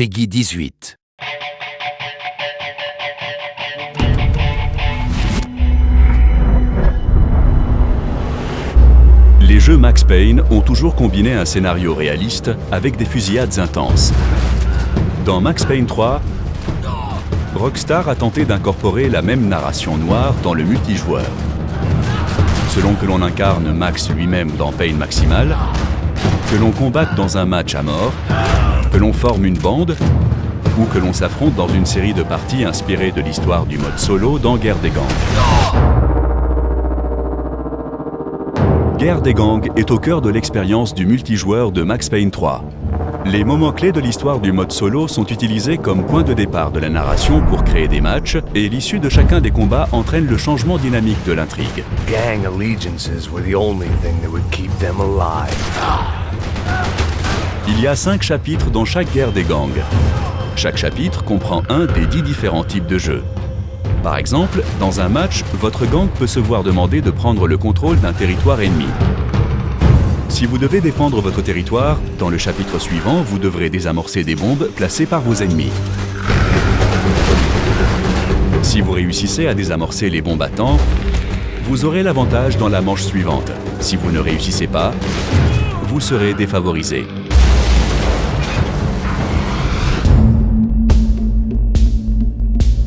Peggy 18. Les jeux Max Payne ont toujours combiné un scénario réaliste avec des fusillades intenses. Dans Max Payne 3, Rockstar a tenté d'incorporer la même narration noire dans le multijoueur. Selon que l'on incarne Max lui-même dans Payne Maximal, que l'on combatte dans un match à mort, que l'on forme une bande, ou que l'on s'affronte dans une série de parties inspirées de l'histoire du mode solo dans Guerre des gangs. Guerre des gangs est au cœur de l'expérience du multijoueur de Max Payne 3. Les moments clés de l'histoire du mode solo sont utilisés comme point de départ de la narration pour créer des matchs, et l'issue de chacun des combats entraîne le changement dynamique de l'intrigue. Gang allegiances were the only thing that would keep them alive. Il y a 5 chapitres dans chaque Guerre des gangs. Chaque chapitre comprend un des 10 différents types de jeux. Par exemple, dans un match, votre gang peut se voir demander de prendre le contrôle d'un territoire ennemi. Si vous devez défendre votre territoire, dans le chapitre suivant, vous devrez désamorcer des bombes placées par vos ennemis. Si vous réussissez à désamorcer les bombes à temps, vous aurez l'avantage dans la manche suivante. Si vous ne réussissez pas, vous serez défavorisé.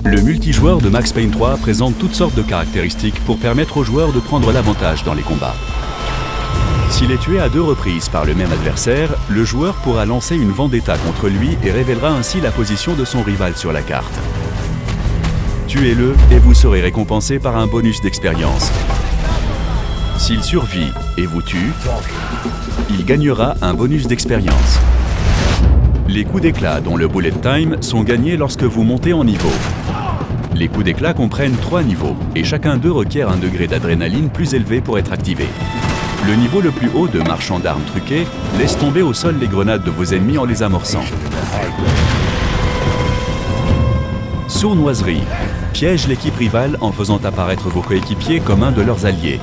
Le multijoueur de Max Payne 3 présente toutes sortes de caractéristiques pour permettre aux joueurs de prendre l'avantage dans les combats. S'il est tué à 2 reprises par le même adversaire, le joueur pourra lancer une vendetta contre lui et révélera ainsi la position de son rival sur la carte. Tuez-le et vous serez récompensé par un bonus d'expérience. S'il survit et vous tue, il gagnera un bonus d'expérience. Les coups d'éclat, dont le bullet time, sont gagnés lorsque vous montez en niveau. Les coups d'éclat comprennent 3 niveaux, et chacun d'eux requiert un degré d'adrénaline plus élevé pour être activé. Le niveau le plus haut de marchand d'armes truquées laisse tomber au sol les grenades de vos ennemis en les amorçant. Sournoiserie piège l'équipe rivale en faisant apparaître vos coéquipiers comme un de leurs alliés.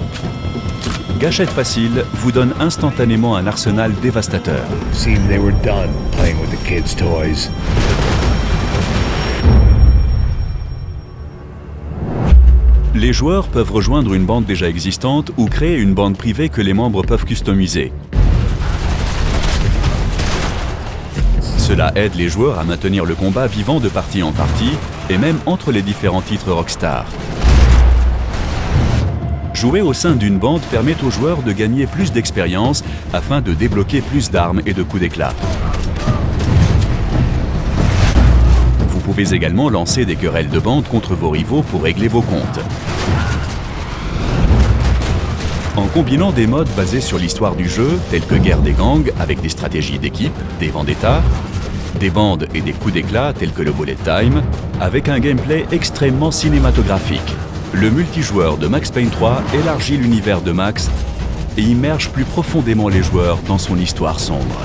Gâchette facile vous donne instantanément un arsenal dévastateur. Seemed they were done playing with the kids' toys. Les joueurs peuvent rejoindre une bande déjà existante ou créer une bande privée que les membres peuvent customiser. Cela aide les joueurs à maintenir le combat vivant de partie en partie et même entre les différents titres Rockstar. Jouer au sein d'une bande permet aux joueurs de gagner plus d'expérience afin de débloquer plus d'armes et de coups d'éclat. Vous pouvez également lancer des querelles de bande contre vos rivaux pour régler vos comptes. En combinant des modes basés sur l'histoire du jeu, tels que Guerre des gangs avec des stratégies d'équipe, des vendettas, des bandes et des coups d'éclat tels que le bullet time, avec un gameplay extrêmement cinématographique, le multijoueur de Max Payne 3 élargit l'univers de Max et immerge plus profondément les joueurs dans son histoire sombre.